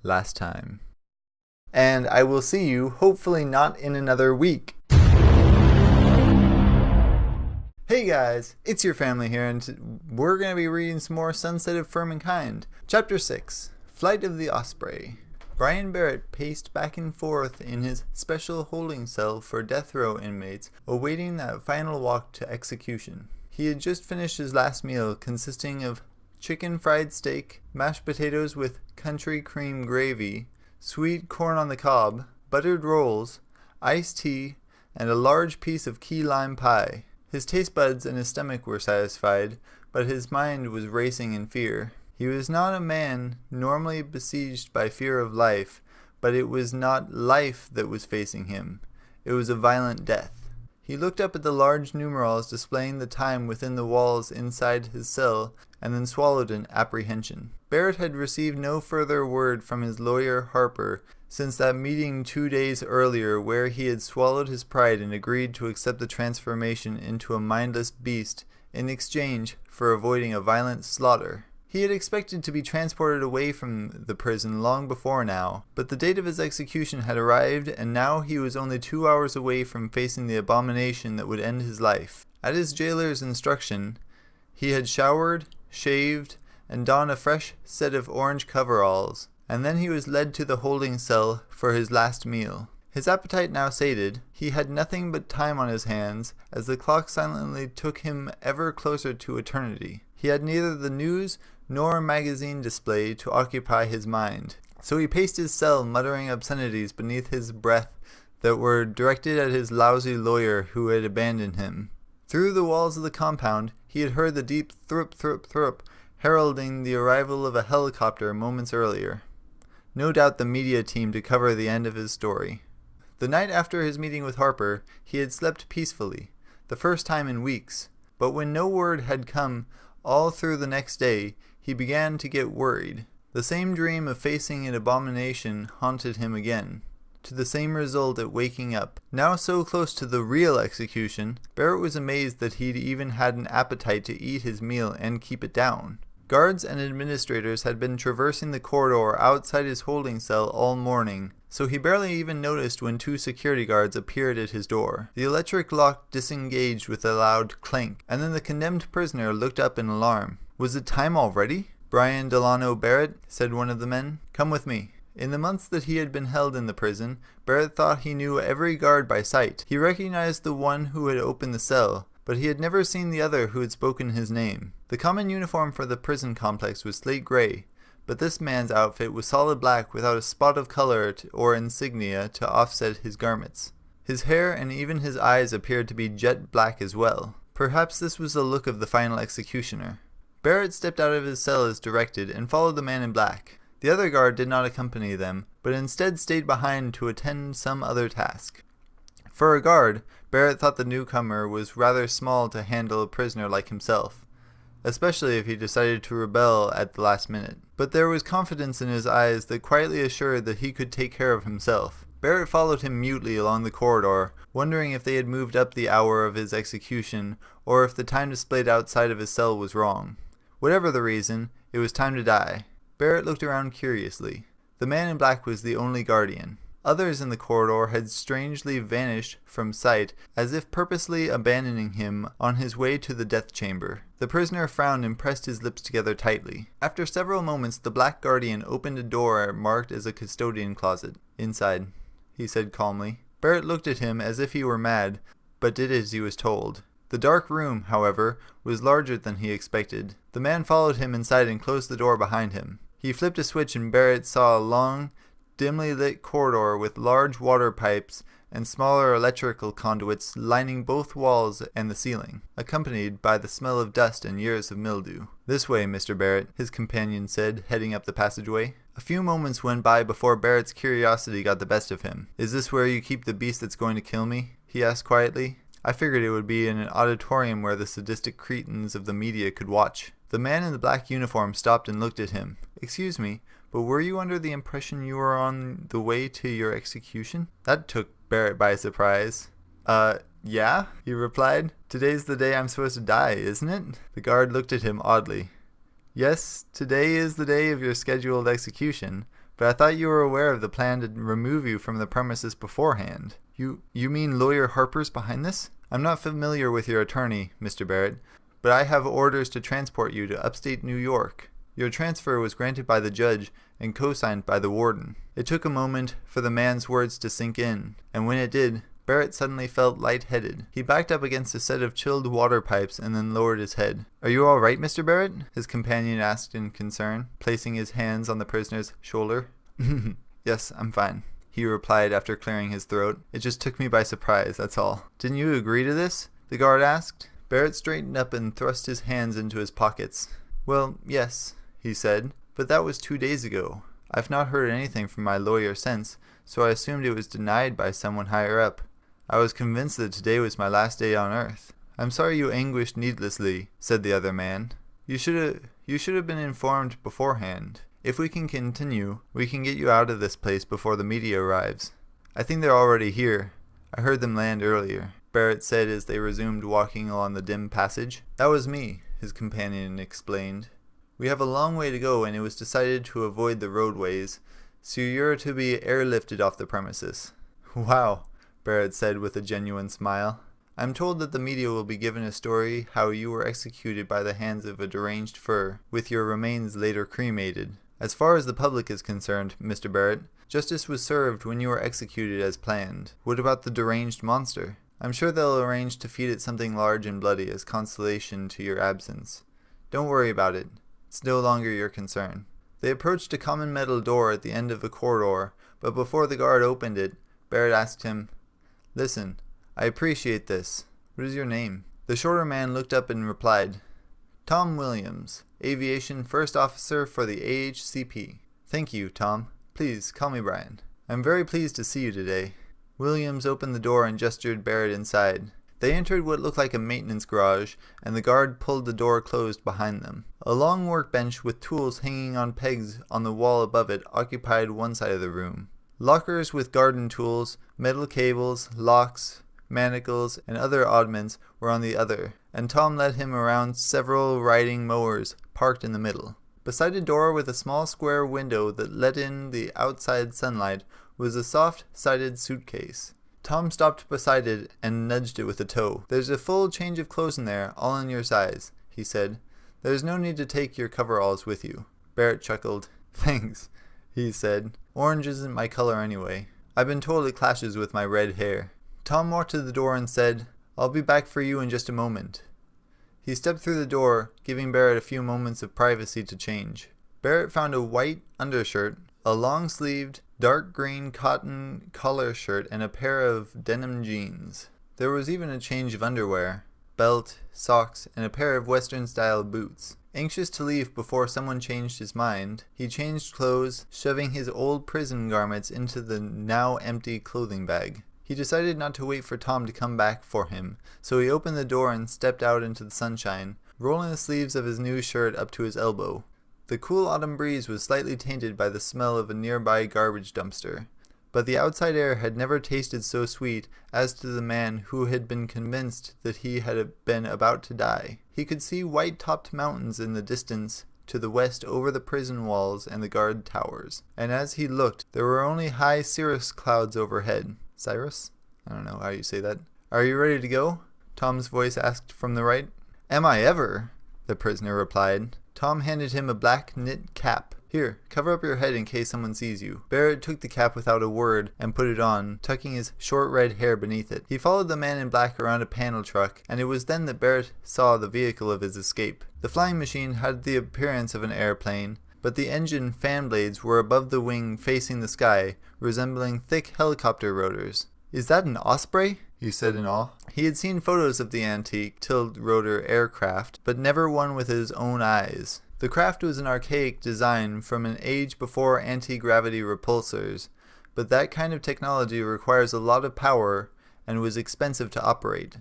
last time. And I will see you, hopefully not in another week. Hey guys, it's your family here, and we're going to be reading some more Sunset of Furmankind. Chapter 6, Flight of the Osprey. Brian Barrett paced back and forth in his special holding cell for death row inmates, awaiting that final walk to execution. He had just finished his last meal, consisting of chicken fried steak, mashed potatoes with country cream gravy, sweet corn on the cob, buttered rolls, iced tea, and a large piece of key lime pie. His taste buds and his stomach were satisfied, but his mind was racing in fear. He was not a man normally besieged by fear of life, but it was not life that was facing him. It was a violent death. He looked up at the large numerals displaying the time within the walls inside his cell, and then swallowed in apprehension. Barrett had received no further word from his lawyer Harper since that meeting 2 days earlier, where he had swallowed his pride and agreed to accept the transformation into a mindless beast in exchange for avoiding a violent slaughter. He had expected to be transported away from the prison long before now, but the date of his execution had arrived, and now he was only 2 hours away from facing the abomination that would end his life. At his jailer's instruction, he had showered, shaved, and donned a fresh set of orange coveralls, and then he was led to the holding cell for his last meal. His appetite now sated, he had nothing but time on his hands, as the clock silently took him ever closer to eternity. He had neither the news nor a magazine display to occupy his mind, so he paced his cell muttering obscenities beneath his breath that were directed at his lousy lawyer who had abandoned him. Through the walls of the compound he had heard the deep thrup thrup thrup heralding the arrival of a helicopter moments earlier. No doubt the media team to cover the end of his story. The night after his meeting with Harper, he had slept peacefully, the first time in weeks, but when no word had come all through the next day, he began to get worried. The same dream of facing an abomination haunted him again, to the same result at waking up. Now so close to the real execution, Barrett was amazed that he'd even had an appetite to eat his meal and keep it down. Guards and administrators had been traversing the corridor outside his holding cell all morning, so he barely even noticed when 2 security guards appeared at his door. The electric lock disengaged with a loud clank, and then the condemned prisoner looked up in alarm. "Was it time already?" "Brian Delano Barrett," said one of the men. "Come with me." In the months that he had been held in the prison, Barrett thought he knew every guard by sight. He recognized the one who had opened the cell, but he had never seen the other who had spoken his name. The common uniform for the prison complex was slate gray, but this man's outfit was solid black without a spot of color or insignia to offset his garments. His hair and even his eyes appeared to be jet black as well. Perhaps this was the look of the final executioner. Barrett stepped out of his cell as directed and followed the man in black. The other guard did not accompany them, but instead stayed behind to attend some other task. For a guard, Barrett thought the newcomer was rather small to handle a prisoner like himself, especially if he decided to rebel at the last minute. But there was confidence in his eyes that quietly assured that he could take care of himself. Barrett followed him mutely along the corridor, wondering if they had moved up the hour of his execution, or if the time displayed outside of his cell was wrong. Whatever the reason, it was time to die. Barrett looked around curiously. The man in black was the only guardian. Others in the corridor had strangely vanished from sight, as if purposely abandoning him on his way to the death chamber. The prisoner frowned and pressed his lips together tightly. After several moments, the black guardian opened a door marked as a custodian closet. "Inside," he said calmly. Barrett looked at him as if he were mad, but did as he was told. The dark room, however, was larger than he expected. The man followed him inside and closed the door behind him. He flipped a switch and Barrett saw a long, dimly lit corridor with large water pipes and smaller electrical conduits lining both walls and the ceiling, accompanied by the smell of dust and years of mildew. "This way, Mr. Barrett," his companion said, heading up the passageway. A few moments went by before Barrett's curiosity got the best of him. "Is this where you keep the beast that's going to kill me?" he asked quietly. "I figured it would be in an auditorium where the sadistic cretins of the media could watch." The man in the black uniform stopped and looked at him. "Excuse me, but were you under the impression you were on the way to your execution?" That took Barrett by surprise. Yeah, he replied. "Today's the day I'm supposed to die, isn't it?" The guard looked at him oddly. "Yes, today is the day of your scheduled execution, But I thought you were aware of the plan to remove you from the premises beforehand. You mean Lawyer Harper's behind this? I'm not familiar with your attorney, Mr. Barrett, but I have orders to transport you to upstate New York. Your transfer was granted by the judge and co-signed by the warden. It took a moment for the man's words to sink in, and when it did, Barrett suddenly felt lightheaded. He backed up against a set of chilled water pipes and then lowered his head. Are you all right, Mr. Barrett? His companion asked in concern, placing his hands on the prisoner's shoulder. Yes, I'm fine, he replied after clearing his throat. It just took me by surprise, that's all. Didn't you agree to this? The guard asked. Barrett straightened up and thrust his hands into his pockets. Well, yes, he said, but that was 2 days ago. I've not heard anything from my lawyer since, so I assumed it was denied by someone higher up. I was convinced that today was my last day on Earth. I'm sorry you anguished needlessly, said the other man. You should have been informed beforehand. If we can continue, we can get you out of this place before the media arrives. I think they're already here. I heard them land earlier, Barrett said as they resumed walking along the dim passage. That was me, his companion explained. We have a long way to go and it was decided to avoid the roadways, so you're to be airlifted off the premises. Wow, Barrett said with a genuine smile. I'm told that the media will be given a story how you were executed by the hands of a deranged fur, with your remains later cremated. As far as the public is concerned, Mr. Barrett, justice was served when you were executed as planned. What about the deranged monster? I'm sure they'll arrange to feed it something large and bloody as consolation to your absence. Don't worry about it. It's no longer your concern. They approached a common metal door at the end of the corridor, but before the guard opened it, Barrett asked him, Listen, I appreciate this. What is your name? The shorter man looked up and replied, Tom Williams, Aviation First Officer for the AHCP. Thank you, Tom. Please, call me Brian. I'm very pleased to see you today. Williams opened the door and gestured Barrett inside. They entered what looked like a maintenance garage, and the guard pulled the door closed behind them. A long workbench with tools hanging on pegs on the wall above it occupied one side of the room. Lockers with garden tools, metal cables, locks, manacles, and other oddments were on the other, and Tom led him around several riding mowers parked in the middle. Beside a door with a small square window that let in the outside sunlight was a soft-sided suitcase. Tom stopped beside it and nudged it with a toe. There's a full change of clothes in there, all in your size, he said. There's no need to take your coveralls with you. Barrett chuckled. Thanks, he said. Orange isn't my color anyway. I've been told it clashes with my red hair. Tom walked to the door and said, I'll be back for you in just a moment. He stepped through the door, giving Barrett a few moments of privacy to change. Barrett found a white undershirt, a long-sleeved, dark green cotton collar shirt, and a pair of denim jeans. There was even a change of underwear, belt, socks, and a pair of Western-style boots. Anxious to leave before someone changed his mind, he changed clothes, shoving his old prison garments into the now empty clothing bag. He decided not to wait for Tom to come back for him, so he opened the door and stepped out into the sunshine, rolling the sleeves of his new shirt up to his elbow. The cool autumn breeze was slightly tainted by the smell of a nearby garbage dumpster, but the outside air had never tasted so sweet as to the man who had been convinced that he had been about to die. He could see white-topped mountains in the distance to the west over the prison walls and the guard towers, and as he looked, there were only high cirrus clouds overhead. Cyrus? I don't know how you say that. Are you ready to go? Tom's voice asked from the right. Am I ever? The prisoner replied. Tom handed him a black knit cap. Here, cover up your head in case someone sees you. Barrett took the cap without a word and put it on, tucking his short red hair beneath it. He followed the man in black around a panel truck, and it was then that Barrett saw the vehicle of his escape. The flying machine had the appearance of an airplane, but the engine fan blades were above the wing facing the sky, resembling thick helicopter rotors. Is that an Osprey? He said in awe. He had seen photos of the antique tilt-rotor aircraft, but never one with his own eyes. The craft was an archaic design from an age before anti-gravity repulsors, but that kind of technology requires a lot of power and was expensive to operate.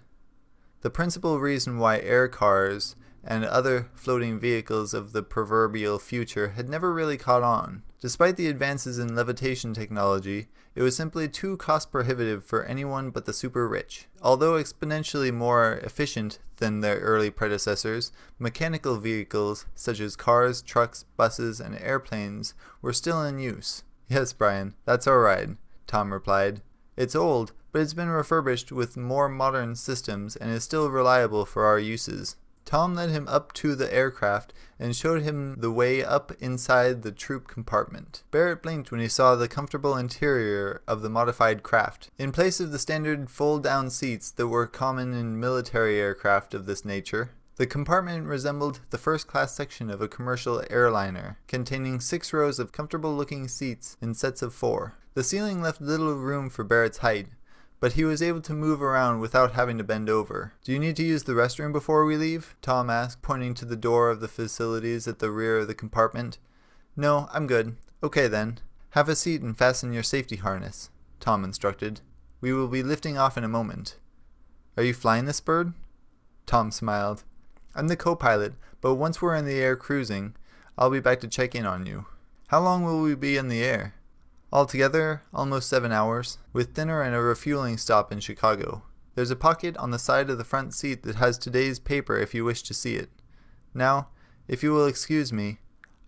The principal reason why air cars and other floating vehicles of the proverbial future had never really caught on. Despite the advances in levitation technology, it was simply too cost-prohibitive for anyone but the super rich. Although exponentially more efficient than their early predecessors, mechanical vehicles such as cars, trucks, buses, and airplanes were still in use. "Yes, Brian, that's our ride," Tom replied. "It's old, but it's been refurbished with more modern systems and is still reliable for our uses." Tom led him up to the aircraft and showed him the way up inside the troop compartment. Barrett blinked when he saw the comfortable interior of the modified craft. In place of the standard fold-down seats that were common in military aircraft of this nature, the compartment resembled the first-class section of a commercial airliner, containing 6 rows of comfortable-looking seats in sets of 4. The ceiling left little room for Barrett's height, but he was able to move around without having to bend over. "Do you need to use the restroom before we leave?" Tom asked, pointing to the door of the facilities at the rear of the compartment. "No, I'm good." "Okay then. Have a seat and fasten your safety harness," Tom instructed. "We will be lifting off in a moment." "Are you flying this bird?" Tom smiled. "I'm the co-pilot, but once we're in the air cruising, I'll be back to check in on you." "How long will we be in the air?" "Altogether, almost 7 hours, with dinner and a refueling stop in Chicago. There's a pocket on the side of the front seat that has today's paper if you wish to see it. Now, if you will excuse me,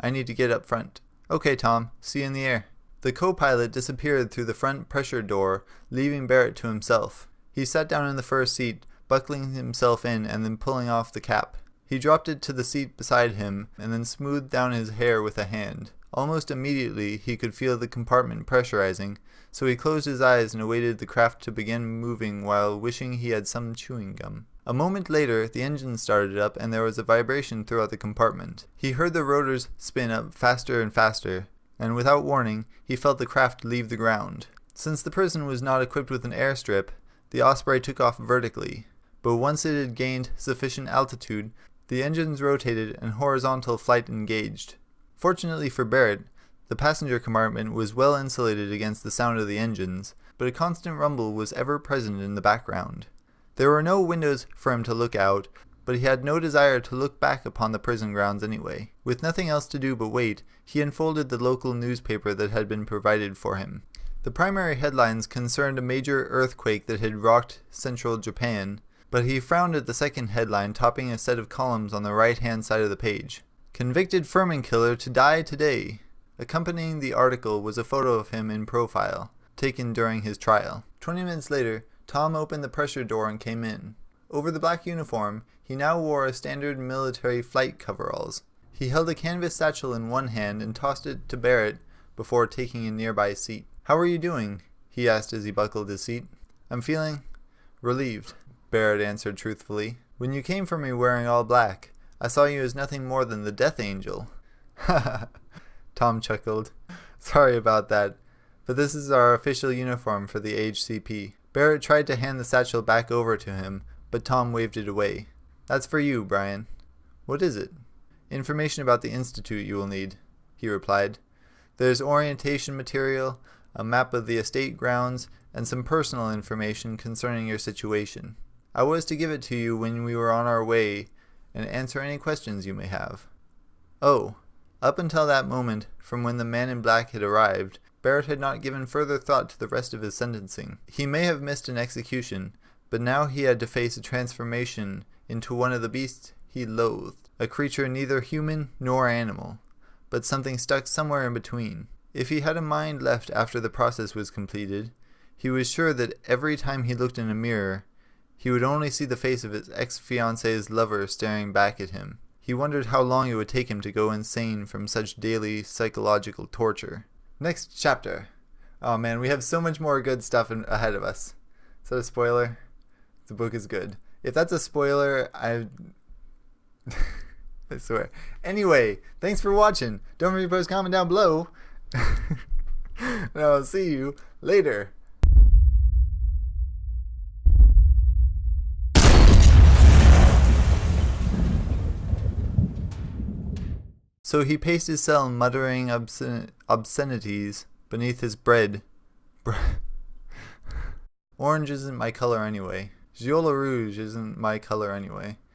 I need to get up front." "Okay, Tom. See you in the air." The co-pilot disappeared through the front pressure door, leaving Barrett to himself. He sat down in the first seat, buckling himself in and then pulling off the cap. He dropped it to the seat beside him and then smoothed down his hair with a hand. Almost immediately he could feel the compartment pressurizing, so he closed his eyes and awaited the craft to begin moving while wishing he had some chewing gum. A moment later the engine started up and there was a vibration throughout the compartment. He heard the rotors spin up faster and faster, and without warning he felt the craft leave the ground. Since the prison was not equipped with an airstrip, the Osprey took off vertically, but once it had gained sufficient altitude, the engines rotated and horizontal flight engaged. Fortunately for Barrett, the passenger compartment was well insulated against the sound of the engines, but a constant rumble was ever present in the background. There were no windows for him to look out, but he had no desire to look back upon the prison grounds anyway. With nothing else to do but wait, he unfolded the local newspaper that had been provided for him. The primary headlines concerned a major earthquake that had rocked central Japan, but he frowned at the second headline topping a set of columns on the right-hand side of the page. "Convicted Furman killer to die today." Accompanying the article was a photo of him in profile, taken during his trial. 20 minutes later, Tom opened the pressure door and came in. Over the black uniform, he now wore a standard military flight coveralls. He held a canvas satchel in one hand and tossed it to Barrett before taking a nearby seat. "How are you doing?" he asked as he buckled his seat. "I'm feeling relieved," Barrett answered truthfully. "When you came for me wearing all black, I saw you as nothing more than the Death Angel." "Ha ha," Tom chuckled. "Sorry about that, but this is our official uniform for the HCP." Barrett tried to hand the satchel back over to him, but Tom waved it away. "That's for you, Brian." "What is it?" "Information about the Institute you will need," he replied. "There's orientation material, a map of the estate grounds, and some personal information concerning your situation. I was to give it to you when we were on our way and answer any questions you may have." Oh, up until that moment, from when the man in black had arrived, Barrett had not given further thought to the rest of his sentencing. He may have missed an execution, but now he had to face a transformation into one of the beasts he loathed, a creature neither human nor animal, but something stuck somewhere in between. If he had a mind left after the process was completed, he was sure that every time he looked in a mirror, he would only see the face of his ex-fiancee's lover staring back at him. He wondered how long it would take him to go insane from such daily psychological torture. Next chapter. Oh man, we have so much more good stuff ahead of us. Is that a spoiler? The book is good. If that's a spoiler, I swear. Anyway, thanks for watching. Don't forget to post a comment down below. And I'll see you later. So he paced his cell muttering obscenities beneath his bread. Orange isn't my color anyway. Giola Rouge isn't my color anyway.